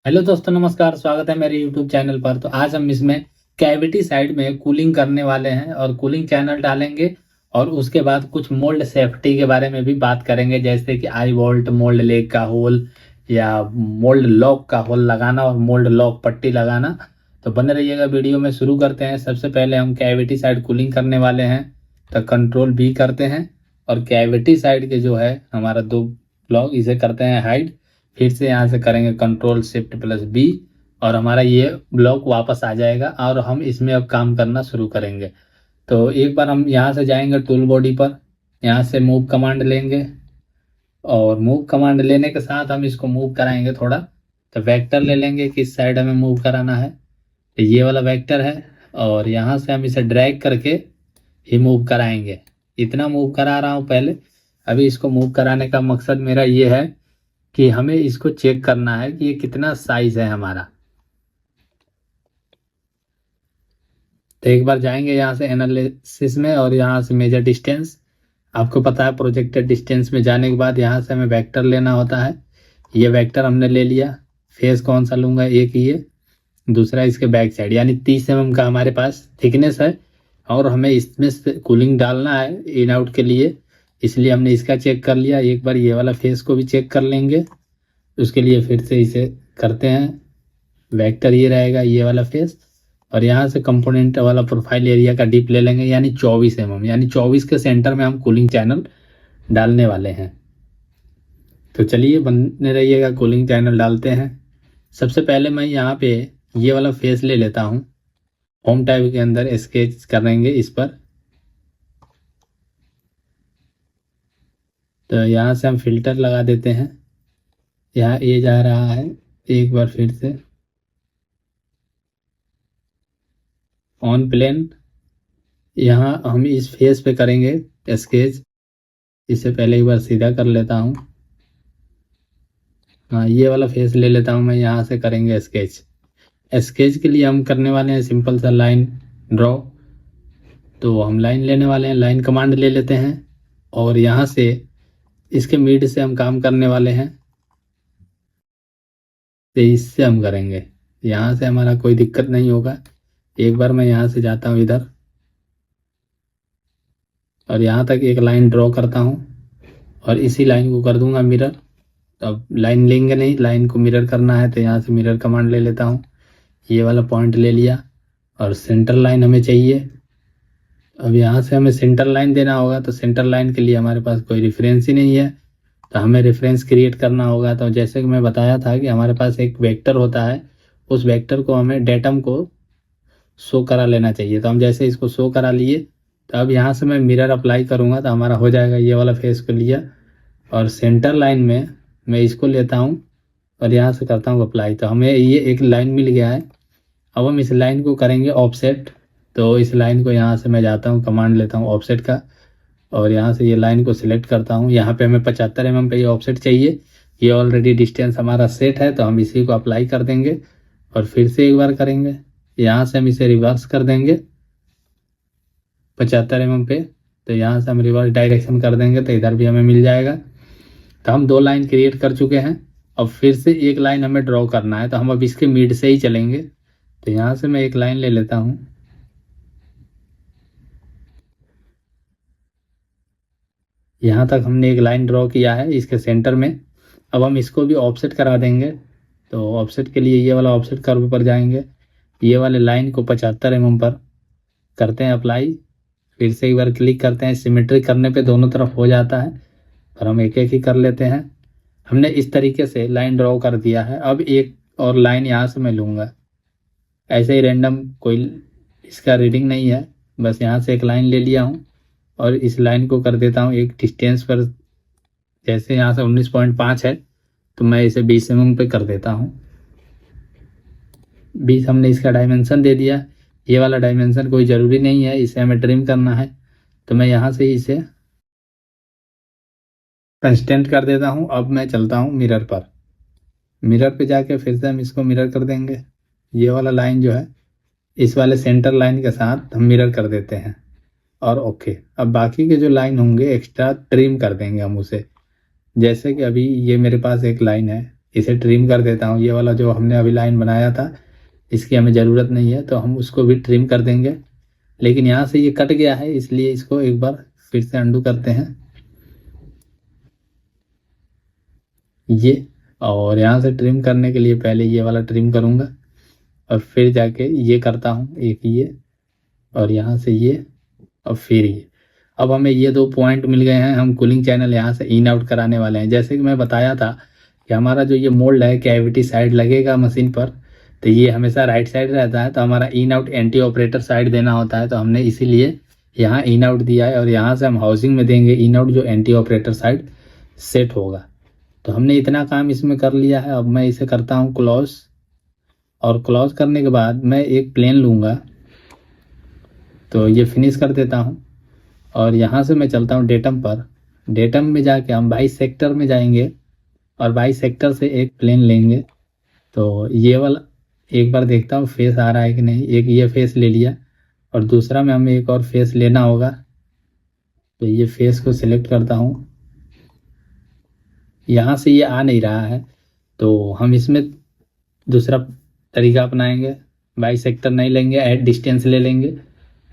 Hello दोस्तों, नमस्कार। स्वागत है मेरे यूट्यूब चैनल पर। तो आज हम इसमें कैविटी साइड में कूलिंग करने वाले हैं और कूलिंग चैनल डालेंगे। और उसके बाद कुछ मोल्ड सेफ्टी के बारे में भी बात करेंगे, जैसे कि आई वोल्ट, मोल्ड लेग का होल या मोल्ड लॉक का होल लगाना और मोल्ड लॉक पट्टी लगाना। तो बने रहिएगा वीडियो में। शुरू करते हैं। सबसे पहले हम कैविटी साइड कूलिंग करने वाले हैं, तो कंट्रोल बी करते हैं और कैविटी साइड के जो है हमारा दो ब्लॉक, इसे करते हैं हाइड। फिर से यहाँ से करेंगे कंट्रोल शिफ्ट प्लस बी और हमारा ये ब्लॉक वापस आ जाएगा और हम इसमें अब काम करना शुरू करेंगे। तो एक बार हम यहाँ से जाएंगे टूल बॉडी पर, यहाँ से मूव कमांड लेंगे और मूव कमांड लेने के साथ हम इसको मूव कराएंगे थोड़ा। तो वेक्टर ले लेंगे, किस साइड हमें मूव कराना है, तो ये वाला वेक्टर है। और यहाँ से हम इसे ड्रैग करके ही मूव कराएंगे। इतना मूव करा रहा हूँ पहले। अभी इसको मूव कराने का मकसद मेरा ये है कि हमें इसको चेक करना है कि ये कितना साइज है हमारा। तो एक बार जाएंगे यहाँ से एनालिसिस में और यहाँ से मेजर डिस्टेंस। आपको पता है प्रोजेक्टेड डिस्टेंस में जाने के बाद यहाँ से हमें वेक्टर लेना होता है। ये वेक्टर हमने ले लिया। फेस कौन सा लूंगा, एक ये, दूसरा इसके बैक साइड, यानी 30 mm का हमारे पास थिकनेस है। और हमें इसमें से कूलिंग डालना है इन आउट के लिए, इसलिए हमने इसका चेक कर लिया। एक बार ये वाला फेस को भी चेक कर लेंगे। उसके लिए फिर से इसे करते हैं। वेक्टर ये रहेगा, ये वाला फेस। और यहाँ से कंपोनेंट वाला प्रोफाइल एरिया का डिप ले लेंगे, यानी 24 mm, यानी 24 के सेंटर में हम कूलिंग चैनल डालने वाले हैं। तो चलिए बने रहिएगा, कूलिंग चैनल डालते हैं। सबसे पहले मैं यहाँ पे ये वाला फेस ले लेता हूँ। होम टैब के अंदर स्केच करेंगे इस पर। तो यहाँ से हम फिल्टर लगा देते हैं। यहाँ ये जा रहा है, एक बार फिर से ऑन प्लेन। यहाँ हम इस फेस पे करेंगे स्केच। इससे पहले एक बार सीधा कर लेता हूँ। हाँ, ये वाला फेस ले लेता हूँ मैं। यहाँ से करेंगे स्केच। स्केच के लिए हम करने वाले हैं सिंपल सा लाइन ड्रॉ। तो हम लाइन लेने वाले हैं, लाइन कमांड ले लेते हैं और यहाँ से इसके मिड से हम काम करने वाले हैं। तो इससे हम करेंगे, यहाँ से हमारा कोई दिक्कत नहीं होगा। एक बार मैं यहाँ से जाता हूँ इधर और यहाँ तक एक लाइन ड्रॉ करता हूँ और इसी लाइन को कर दूंगा मिरर। अब लाइन लेंगे नहीं, लाइन को मिरर करना है, तो यहाँ से मिरर कमांड ले लेता हूँ। ये वाला पॉइंट ले लिया और सेंटर लाइन हमें चाहिए। अब यहाँ से हमें सेंटर लाइन देना होगा, तो सेंटर लाइन के लिए हमारे पास कोई रेफरेंस ही नहीं है, तो हमें रेफरेंस क्रिएट करना होगा। तो जैसे कि मैं बताया था कि हमारे पास एक वेक्टर होता है, उस वेक्टर को हमें डेटम को शो करा लेना चाहिए। तो हम जैसे इसको शो करा लिए, तो अब यहाँ से मैं मिरर अप्लाई करूँगा तो हमारा हो जाएगा। ये वाला फेस को लिया और सेंटर लाइन में मैं इसको लेता हूँ और यहाँ से करता हूँ अप्लाई। तो हमें ये एक लाइन मिल गया है। अब हम इस लाइन को करेंगे ऑफसेट। तो इस लाइन को यहाँ से मैं जाता हूँ, कमांड लेता हूँ ऑफसेट का और यहाँ से ये लाइन को सिलेक्ट करता हूँ। यहाँ पे हमें 75 mm पे ये ऑफसेट चाहिए। ये ऑलरेडी डिस्टेंस हमारा सेट है, तो हम इसी को अप्लाई कर देंगे और फिर से एक बार करेंगे। यहाँ से हम इसे रिवर्स कर देंगे 75 mm पे। तो यहाँ से हम रिवर्स डायरेक्शन कर देंगे तो इधर भी हमें मिल जाएगा। तो हम दो लाइन क्रिएट कर चुके हैं। अब फिर से एक लाइन हमें ड्रॉ करना है, तो हम अब इसके मिड से ही चलेंगे। तो यहाँ से मैं एक लाइन ले लेता हूँ। यहाँ तक हमने एक लाइन ड्रॉ किया है इसके सेंटर में। अब हम इसको भी ऑफसेट करा देंगे। तो ऑफसेट के लिए ये वाला ऑफसेट कर्व पर जाएंगे, ये वाले लाइन को 75 mm पर करते हैं अप्लाई। फिर से एक बार क्लिक करते हैं। सिमेट्रिक करने पे दोनों तरफ हो जाता है, पर हम एक एक ही कर लेते हैं। हमने इस तरीके से लाइन ड्रॉ कर दिया है। अब एक और लाइन यहाँ से मैं लूँगा, ऐसे ही रैंडम, कोई इसका रीडिंग नहीं है, बस यहाँ से एक लाइन ले लिया हूँ और इस लाइन को कर देता हूँ एक डिस्टेंस पर। जैसे यहाँ से 19.5 है, तो मैं इसे 20 mm पे कर देता हूँ। 20 हमने इसका डायमेंशन दे दिया। ये वाला डायमेंशन कोई ज़रूरी नहीं है, इसे हमें ट्रिम करना है। तो मैं यहाँ से इसे कंस्टेंट कर देता हूँ। अब मैं चलता हूँ मिरर पर। मिरर पे जाके फिर से हम इसको मिरर कर देंगे। ये वाला लाइन जो है इस वाले सेंटर लाइन के साथ हम मिरर कर देते हैं और ओके। अब बाकी के जो लाइन होंगे एक्स्ट्रा ट्रिम कर देंगे हम उसे। जैसे कि अभी ये मेरे पास एक लाइन है, इसे ट्रिम कर देता हूँ। ये वाला जो हमने अभी लाइन बनाया था इसकी हमें ज़रूरत नहीं है, तो हम उसको भी ट्रिम कर देंगे। लेकिन यहाँ से ये कट गया है, इसलिए इसको एक बार फिर से अंडू करते हैं ये। और यहाँ से ट्रिम करने के लिए पहले ये वाला ट्रिम करूँगा और फिर जाके ये करता हूँ एक ये, और यहाँ से ये और फिर ये। अब हमें ये 2 पॉइंट मिल गए हैं, हम कूलिंग चैनल यहाँ से इन आउट कराने वाले हैं। जैसे कि मैं बताया था कि हमारा जो ये मोल्ड है कैविटी साइड लगेगा मशीन पर, तो ये हमेशा राइट साइड रहता है, तो हमारा in out anti operator side देना होता है, तो हमने इसीलिए यहाँ इन आउट दिया है। और यहाँ से हम हाउसिंग में देंगे इन आउट जो एंटी ऑपरेटर साइड सेट होगा। तो हमने इतना काम इसमें कर लिया है। अब मैं इसे करता हूँ क्लोज, और क्लोज करने के बाद मैं एक प्लेन लूँगा, तो ये फिनिश कर देता हूँ। और यहाँ से मैं चलता हूँ डेटम पर। डेटम में जाके हम 22 सेक्टर में जाएंगे और 22 सेक्टर से एक प्लेन लेंगे। तो ये वाला एक बार देखता हूँ फेस आ रहा है कि नहीं। एक ये फेस ले लिया और दूसरा में हमें एक और फेस लेना होगा, तो ये फेस को सिलेक्ट करता हूँ। यहाँ से ये आ नहीं रहा है, तो हम इसमें दूसरा तरीका अपनाएंगे। 22 सेक्टर नहीं लेंगे, ऐड डिस्टेंस ले लेंगे।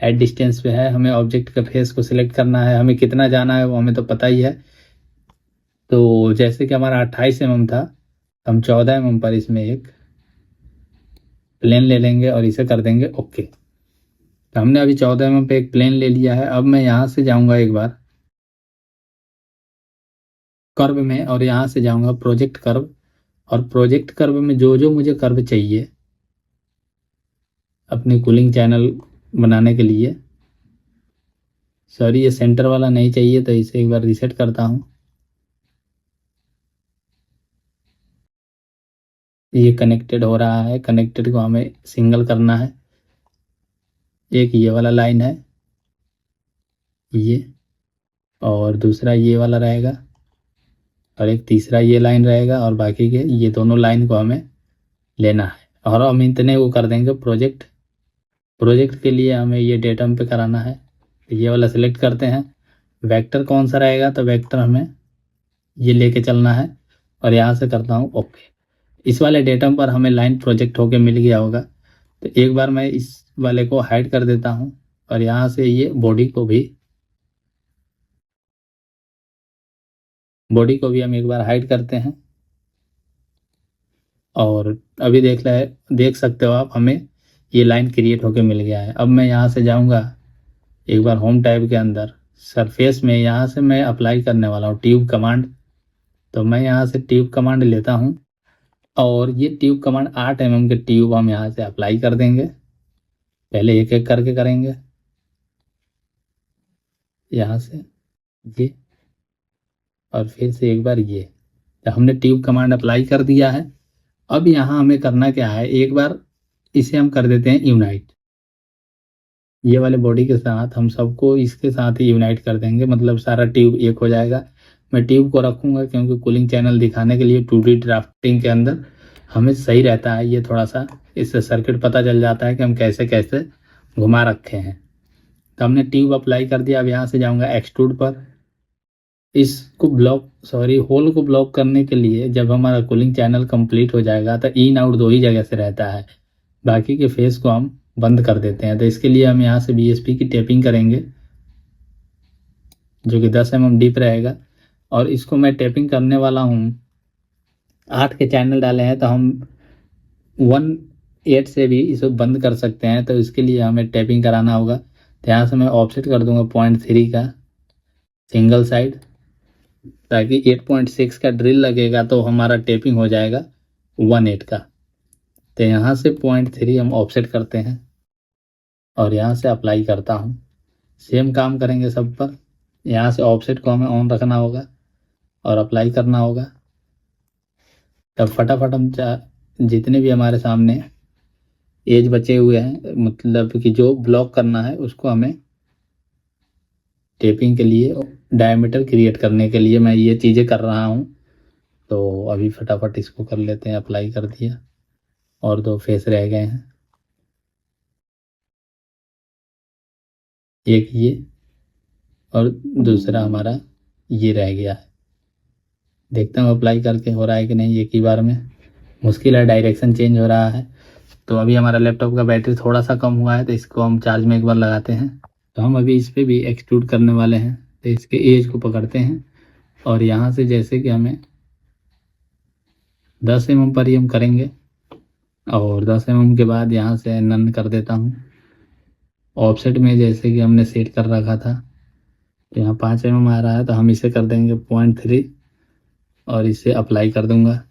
ऐड डिस्टेंस पे है, हमें ऑब्जेक्ट का फेस को सिलेक्ट करना है, हमें कितना जाना है वो हमें तो पता ही है। तो जैसे कि हमारा 28 mm था, हम 14 mm पर इसमें एक प्लेन ले लेंगे और इसे कर देंगे ओके। तो हमने अभी 14 mm पे एक प्लेन ले लिया है। अब मैं यहाँ से जाऊँगा एक बार कर्व में, और यहाँ से जाऊँगा प्रोजेक्ट कर्व। और प्रोजेक्ट कर्व में जो जो मुझे कर्व चाहिए अपनी कूलिंग चैनल बनाने के लिए, सॉरी ये सेंटर वाला नहीं चाहिए, तो इसे एक बार रीसेट करता हूँ। ये कनेक्टेड हो रहा है, कनेक्टेड को हमें सिंगल करना है। एक ये वाला लाइन है ये, और दूसरा ये वाला रहेगा, और एक तीसरा ये लाइन रहेगा, और बाकी के ये दोनों लाइन को हमें लेना है। और हम इतने वो कर देंगे प्रोजेक्ट। प्रोजेक्ट के लिए हमें ये डेटम पे कराना है, तो ये वाला सिलेक्ट करते हैं। वेक्टर कौन सा रहेगा, तो वेक्टर हमें ये लेके चलना है, और यहाँ से करता हूँ ओके। इस वाले डेटम पर हमें लाइन प्रोजेक्ट होके मिल गया होगा, तो एक बार मैं इस वाले को हाइड कर देता हूँ, और यहाँ से ये बॉडी को भी हम एक बार हाइड करते हैं। और अभी देख सकते हो आप, हमें ये लाइन क्रिएट होके मिल गया है। अब मैं यहाँ से जाऊँगा एक बार होम टैब के अंदर सरफेस में, यहाँ से मैं अप्लाई करने वाला हूँ ट्यूब कमांड। तो मैं यहाँ से ट्यूब कमांड लेता हूँ, और ये ट्यूब कमांड 8 mm के ट्यूब हम यहाँ से अप्लाई कर देंगे। पहले एक एक करके करेंगे, यहाँ से ये, और फिर से एक बार ये। तो हमने ट्यूब कमांड अप्लाई कर दिया है। अब यहाँ हमें करना क्या है, एक बार इसे हम कर देते हैं यूनाइट। ये वाले बॉडी के साथ हम सबको इसके साथ ही यूनाइट कर देंगे, मतलब सारा ट्यूब एक हो जाएगा। मैं ट्यूब को रखूँगा क्योंकि कूलिंग चैनल दिखाने के लिए 2D ड्राफ्टिंग के अंदर हमें सही रहता है ये थोड़ा सा, इससे सर्किट पता चल जाता है कि हम कैसे कैसे घुमा रखे हैं। तो हमने ट्यूब अप्लाई कर दिया। अब यहाँ से जाऊँगा एक्सट्रूड पर। इसको होल को ब्लॉक करने के लिए जब हमारा कूलिंग चैनल कंप्लीट हो जाएगा तो इन आउट 2 ही जगह से रहता है, बाकी के फेस को हम बंद कर देते हैं। तो इसके लिए हम यहाँ से BSP की टेपिंग करेंगे जो कि 10 mm डीप रहेगा, और इसको मैं टेपिंग करने वाला हूँ। 8 के चैनल डाले हैं तो हम 1/8 से भी इसे बंद कर सकते हैं, तो इसके लिए हमें टेपिंग कराना होगा। तो यहाँ से मैं ऑफसेट कर दूंगा 0.3 का सिंगल साइड, ताकि 8.6 का ड्रिल लगेगा तो हमारा टेपिंग हो जाएगा 1/8 का। तो यहाँ से 0.3 हम ऑफसेट करते हैं और यहाँ से अप्लाई करता हूँ। सेम काम करेंगे सब पर। यहाँ से ऑफसेट को हमें ऑन रखना होगा और अप्लाई करना होगा। तब फटाफट हम जितने भी हमारे सामने एज बचे हुए हैं, मतलब कि जो ब्लॉक करना है उसको हमें टेपिंग के लिए डायमीटर क्रिएट करने के लिए मैं ये चीज़ें कर रहा हूँ। तो अभी फटाफट इसको कर लेते हैं, अप्लाई कर दिया और 2 फेस रह गए हैं, एक ये और दूसरा हमारा ये रह गया है। देखता हूँ अप्लाई करके हो रहा है कि नहीं एक ही बार में। मुश्किल है, डायरेक्शन चेंज हो रहा है। तो अभी हमारा लैपटॉप का बैटरी थोड़ा सा कम हुआ है, तो इसको हम चार्ज में एक बार लगाते हैं। तो हम अभी इस पर भी एक्सट्रूड करने वाले हैं। तो इसके एज को पकड़ते हैं और यहाँ से जैसे कि हमें 10 mm पर ही हम करेंगे, और 10 mm के बाद यहाँ से नन कर देता हूँ। ऑफसेट में जैसे कि हमने सेट कर रखा था, तो यहाँ 5 mm आ रहा है, तो हम इसे कर देंगे 0.3 और इसे अप्लाई कर दूंगा।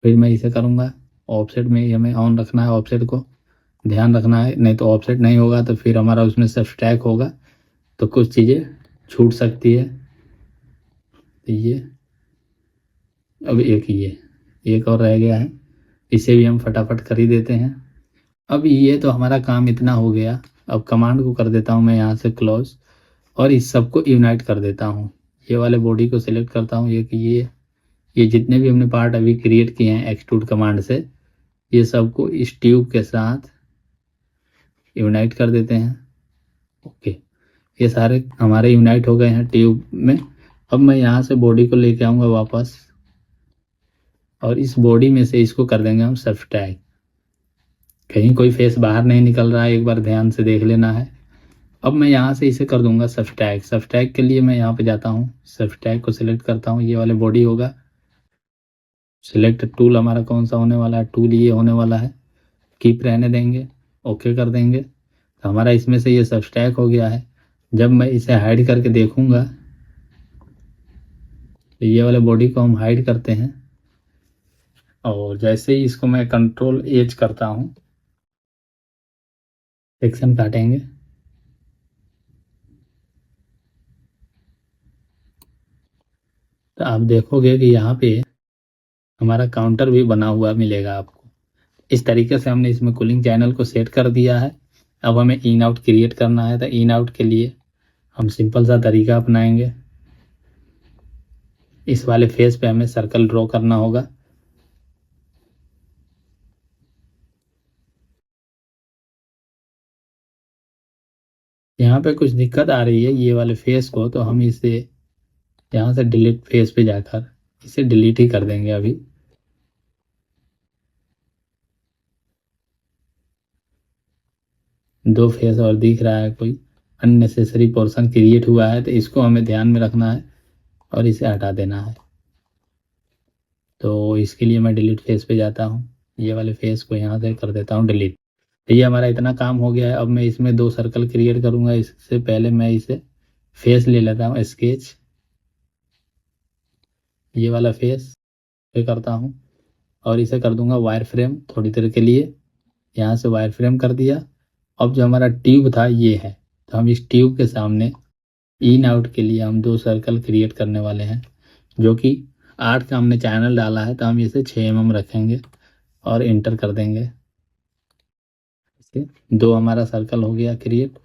फिर मैं इसे करूँगा। ऑफसेट में ही हमें ऑन रखना है, ऑफसेट को ध्यान रखना है, नहीं तो ऑफसेट नहीं होगा तो फिर हमारा उसमें सब्सट्रैक्ट होगा, तो कुछ चीज़ें छूट सकती है। तो ये अब एक और रह गया है, इसे भी हम फटाफट कर ही देते हैं। अब ये तो हमारा काम इतना हो गया। अब कमांड को कर देता हूँ मैं यहाँ से क्लोज, और इस सबको यूनाइट कर देता हूँ। ये वाले बॉडी को सिलेक्ट करता हूँ, ये जितने भी हमने पार्ट अभी क्रिएट किए हैं एक्सट्रूड कमांड से, ये सबको इस ट्यूब के साथ यूनाइट कर देते हैं। ओके, ये सारे हमारे यूनाइट हो गए हैं ट्यूब में। अब मैं यहाँ से बॉडी को लेके आऊँगा वापस, और इस बॉडी में से इसको कर देंगे हम सब्सट्रैक्ट। कहीं कोई फेस बाहर नहीं निकल रहा है, एक बार ध्यान से देख लेना है। अब मैं यहाँ से इसे कर दूंगा सब्सट्रैक्ट। सब्सट्रैक्ट के लिए मैं यहाँ पे जाता हूँ, सब्सट्रैक्ट को सिलेक्ट करता हूँ, ये वाले बॉडी होगा। सिलेक्ट टूल हमारा कौन सा होने वाला है, टूल ये होने वाला है। कीप रहने देंगे, ओके कर देंगे, तो हमारा इसमें से ये सब्सट्रैक्ट हो गया है। जब मैं इसे हाइड करके देखूंगा, तो ये वाले बॉडी को हम हाइड करते हैं, और जैसे ही इसको मैं कंट्रोल एज करता हूँ, सेक्शन काटेंगे, तो आप देखोगे कि यहाँ पे हमारा काउंटर भी बना हुआ मिलेगा आपको। इस तरीके से हमने इसमें कूलिंग चैनल को सेट कर दिया है। अब हमें इन आउट क्रिएट करना है, तो इन आउट के लिए हम सिंपल सा तरीका अपनाएंगे। इस वाले फेस पे हमें सर्कल ड्रॉ करना होगा। यहाँ पे कुछ दिक्कत आ रही है ये वाले फेस को, तो हम इसे यहाँ से डिलीट फेस पे जाकर इसे डिलीट ही कर देंगे अभी। दो फेस और दिख रहा है, कोई अननेसेसरी पोर्शन क्रिएट हुआ है, तो इसको हमें ध्यान में रखना है और इसे हटा देना है। तो इसके लिए मैं डिलीट फेस पे जाता हूँ, ये वाले फेस को यहाँ से कर देता हूँ डिलीट। तो ये हमारा इतना काम हो गया है। अब मैं इसमें 2 सर्कल क्रिएट करूँगा। इससे पहले मैं इसे फेस ले लेता हूँ, स्केच, ये वाला फेस पे करता हूँ, और इसे कर दूंगा वायर फ्रेम थोड़ी देर के लिए। यहाँ से वायर फ्रेम कर दिया। अब जो हमारा ट्यूब था ये है, तो हम इस ट्यूब के सामने इन आउट के लिए हम 2 सर्कल क्रिएट करने वाले हैं, जो कि 8 का हमने चैनल डाला है, तो हम इसे 6 mm रखेंगे और इंटर कर देंगे। 2 हमारा सर्कल हो गया क्रिएट।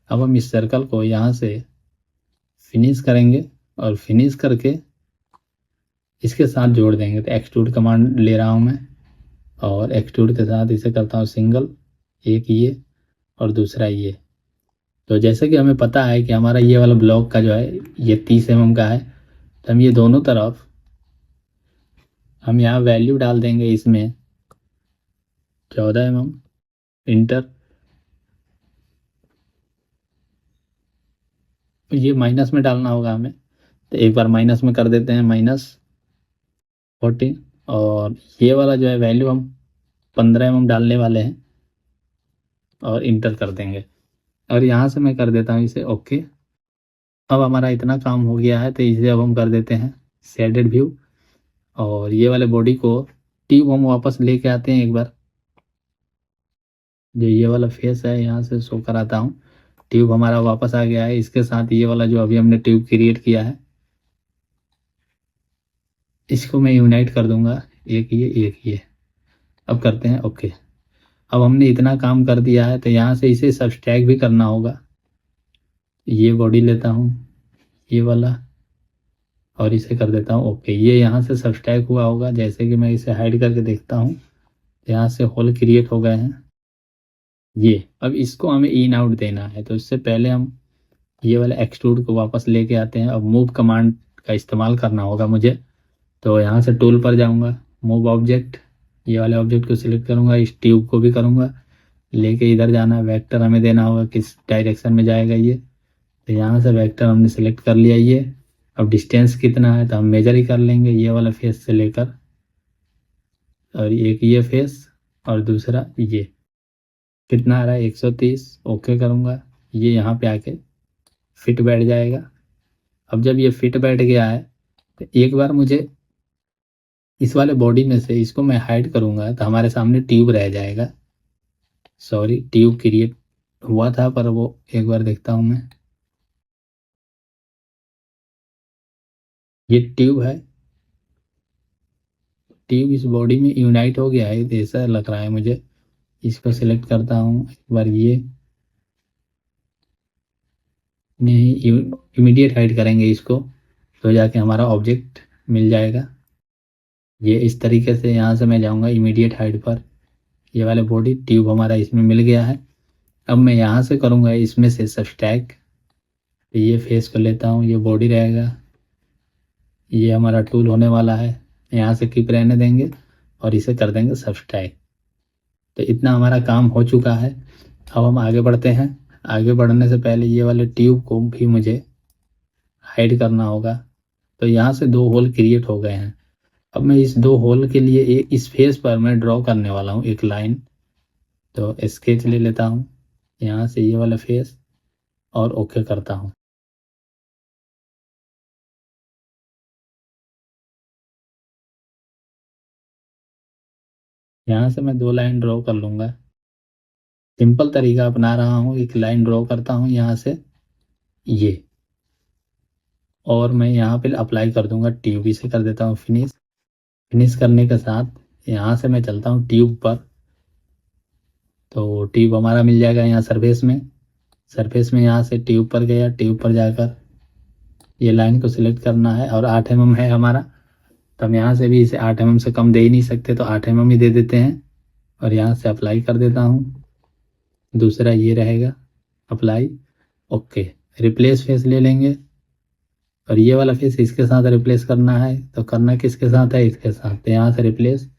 अब हम इस सर्कल को यहाँ से फिनिश करेंगे, और फिनिश करके इसके साथ जोड़ देंगे। तो एक्सट्रूड कमांड ले रहा हूँ मैं, और एक्सट्रूड के साथ इसे करता हूँ सिंगल, एक ये और दूसरा ये। तो जैसे कि हमें पता है कि हमारा ये वाला ब्लॉक का जो है ये 30 mm का है, तो हम ये दोनों तरफ हम यहाँ वैल्यू डाल देंगे, इसमें 14 mm इंटर। ये माइनस में डालना होगा हमें, तो एक बार माइनस में कर देते हैं, -14। और ये वाला जो है वैल्यू हम 15 mm डालने वाले हैं, और इंटर कर देंगे। और यहाँ से मैं कर देता हूँ इसे ओके। अब हमारा इतना काम हो गया है, तो इसे अब हम कर देते हैं शेडेड व्यू, और ये वाले बॉडी को ट्यूब हम वापस लेके आते हैं एक बार। जो ये वाला फेस है यहाँ से शो कराता हूँ, ट्यूब हमारा वापस आ गया है। इसके साथ ये वाला जो अभी हमने ट्यूब क्रिएट किया है, इसको मैं यूनाइट कर दूंगा, एक ये। अब करते हैं ओके। अब हमने इतना काम कर दिया है, तो यहाँ से इसे सब्सट्रैक्ट भी करना होगा। ये बॉडी लेता हूँ, ये वाला, और इसे कर देता हूँ ओके। ये यहाँ से सब्सट्रैक्ट हुआ होगा। जैसे कि मैं इसे हाइड करके देखता हूँ, यहाँ से होल क्रिएट हो गए हैं ये। अब इसको हमें इन आउट देना है, तो इससे पहले हम ये वाला एक्सट्रूड को वापस लेके आते हैं। अब मूव कमांड का इस्तेमाल करना होगा मुझे। तो यहाँ से टूल पर जाऊँगा, मूव ऑब्जेक्ट, ये वाले ऑब्जेक्ट को सिलेक्ट करूँगा, इस ट्यूब को भी करूँगा, लेके इधर जाना है, वेक्टर हमें देना होगा किस डायरेक्शन में जाएगा ये। तो यहाँ से वेक्टर हमने सिलेक्ट कर लिया ये। अब डिस्टेंस कितना है तो हम मेजर ही कर लेंगे, ये वाला फेस से लेकर, और एक ये फेस और दूसरा ये, कितना आ रहा है 130। ओके करूँगा, ये यहाँ पे आके फिट बैठ जाएगा। अब जब ये फिट बैठ गया है तो एक बार मुझे इस वाले बॉडी में से इसको मैं हाइड करूँगा तो हमारे सामने ट्यूब रह जाएगा। सॉरी, ट्यूब क्रिएट हुआ था पर वो एक बार देखता हूँ मैं। ये ट्यूब है, ट्यूब इस बॉडी में यूनाइट हो गया है, ऐसा लग रहा है मुझे। इसको सिलेक्ट करता हूँ एक बार, ये नहीं, इमीडिएट हाइड करेंगे इसको तो जाके हमारा ऑब्जेक्ट मिल जाएगा। ये इस तरीके से यहाँ से मैं जाऊँगा इमीडिएट हाइड पर, ये वाले बॉडी ट्यूब हमारा इसमें मिल गया है। अब मैं यहाँ से करूँगा इसमें से सब्सट्रैक्ट, ये फेस को लेता हूँ, ये बॉडी रहेगा, ये हमारा टूल होने वाला है, यहाँ से कीप रहने देंगे और इसे कर देंगे सब्सट्रैक्ट। तो इतना हमारा काम हो चुका है। अब हम आगे बढ़ते हैं। आगे बढ़ने से पहले ये वाले ट्यूब को भी मुझे हाइड करना होगा। तो यहाँ से 2 होल क्रिएट हो गए हैं। अब मैं इस 2 होल के लिए इस फेस पर मैं ड्रॉ करने वाला हूँ एक लाइन। तो स्केच ले लेता हूँ, यहाँ से ये वाला फेस और ओके करता हूँ। यहाँ से मैं 2 लाइन ड्रॉ कर लूँगा। सिंपल तरीका अपना रहा हूँ, एक लाइन ड्रॉ करता हूँ यहाँ से ये, और मैं यहाँ पे अप्लाई कर दूंगा ट्यूब, इसे कर देता हूँ फिनिश। फिनिश करने के साथ यहाँ से मैं चलता हूँ ट्यूब पर। तो ट्यूब हमारा मिल जाएगा यहाँ सरफेस में। सरफेस में यहाँ से ट्यूब पर गया, ट्यूब पर जाकर ये लाइन को सिलेक्ट करना है और 8 mm है हमारा। तो हम यहाँ से भी इसे 8 mm से कम दे ही नहीं सकते, तो 8 mm ही दे देते हैं और यहाँ से अप्लाई कर देता हूँ। दूसरा ये रहेगा अप्लाई, ओके। रिप्लेस फेस ले लेंगे और ये वाला फेस इसके साथ रिप्लेस करना है। तो करना किसके साथ है, इसके साथ। तो यहाँ से रिप्लेस,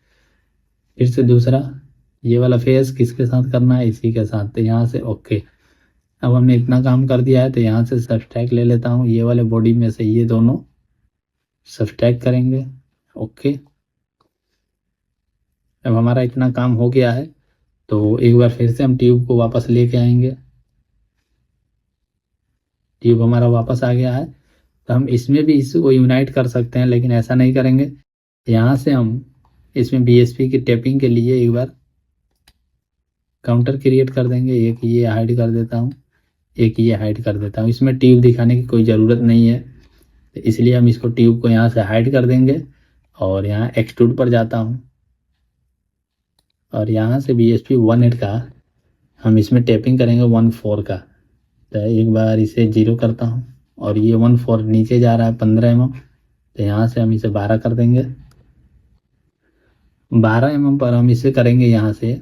फिर से दूसरा ये वाला फेस किसके साथ करना है, इसी के साथ। तो यहाँ से ओके। अब हमने इतना काम कर दिया है तो यहाँ से सब्सट्रैक्ट ले लेता हूँ, ये वाले बॉडी में से ये दोनों सब्सट्रैक्ट करेंगे, ओके। अब हमारा इतना काम हो गया है तो एक बार फिर से हम ट्यूब को वापस लेके आएंगे। ट्यूब हमारा वापस आ गया है। तो हम इसमें भी इसको यूनाइट कर सकते हैं, लेकिन ऐसा नहीं करेंगे। यहाँ से हम इसमें BSP की टैपिंग के लिए एक बार काउंटर क्रिएट कर देंगे। एक ये हाइड कर देता हूँ, एक ये हाइड कर देता हूँ। इसमें ट्यूब दिखाने की कोई ज़रूरत नहीं है, तो इसलिए हम इसको ट्यूब को यहाँ से हाइड कर देंगे और यहाँ एक्सट्रूड पर जाता हूँ और यहाँ से BSP 1.8 का हम इसमें टैपिंग करेंगे 1.4 का। तो एक बार इसे 0 करता हूँ और ये 1.4 नीचे जा रहा है 15 mm। तो यहाँ से हम इसे 12 कर देंगे। 12 mm पर हम इसे करेंगे यहाँ से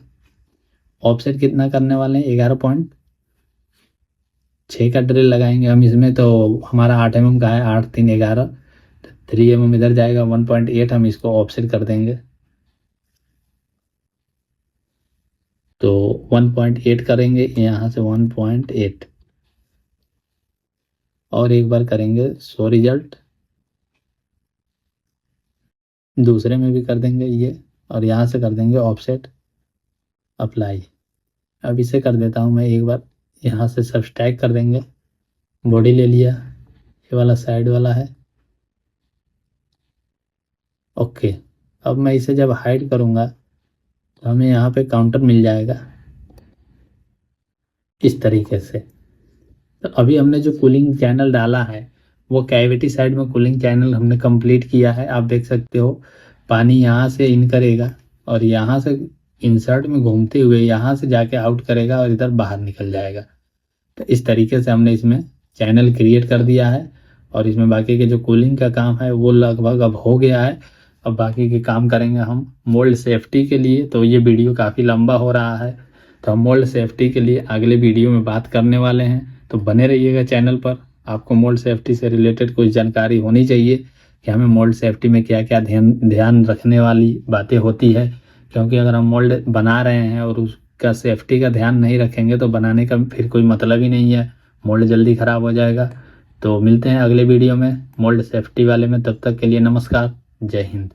ऑफसेट कितना करने वाले हैं, 11.6 का ड्रिल लगाएंगे हम इसमें। तो हमारा 8 mm का है, 8 3 11, तो 3 mm इधर जाएगा, 1.8 हम इसको ऑफसेट कर देंगे। तो 1.8 करेंगे यहाँ से, 1.8 और एक बार करेंगे शो रिजल्ट, दूसरे में भी कर देंगे ये और यहाँ से कर देंगे ऑफसेट अप्लाई। अब इसे कर देता हूँ मैं एक बार, यहाँ से सब्सट्रैक्ट कर देंगे। बॉडी ले लिया, ये वाला साइड वाला है, ओके। अब मैं इसे जब हाइड करूँगा तो हमें यहाँ पे काउंटर मिल जाएगा इस तरीके से। तो अभी हमने जो कूलिंग चैनल डाला है वो कैविटी साइड में कूलिंग चैनल हमने कंप्लीट किया है। आप देख सकते हो पानी यहाँ से इन करेगा और यहाँ से इंसर्ट में घूमते हुए यहाँ से जाके आउट करेगा और इधर बाहर निकल जाएगा। तो इस तरीके से हमने इसमें चैनल क्रिएट कर दिया है और इसमें बाकी के जो कूलिंग का काम है वो लगभग अब हो गया है। अब बाकी के काम करेंगे हम मोल्ड सेफ्टी के लिए। तो ये वीडियो काफ़ी लंबा हो रहा है, तो हम मोल्ड सेफ्टी के लिए अगले वीडियो में बात करने वाले हैं। तो बने रहिएगा चैनल पर। आपको मोल्ड सेफ्टी से रिलेटेड कुछ जानकारी होनी चाहिए कि हमें मोल्ड सेफ्टी में क्या क्या ध्यान रखने वाली बातें होती है, क्योंकि अगर हम मोल्ड बना रहे हैं और उसका सेफ्टी का ध्यान नहीं रखेंगे तो बनाने का फिर कोई मतलब ही नहीं है, मोल्ड जल्दी ख़राब हो जाएगा। तो मिलते हैं अगले वीडियो में मोल्ड सेफ्टी वाले में, तब तक के लिए नमस्कार, जय हिंद।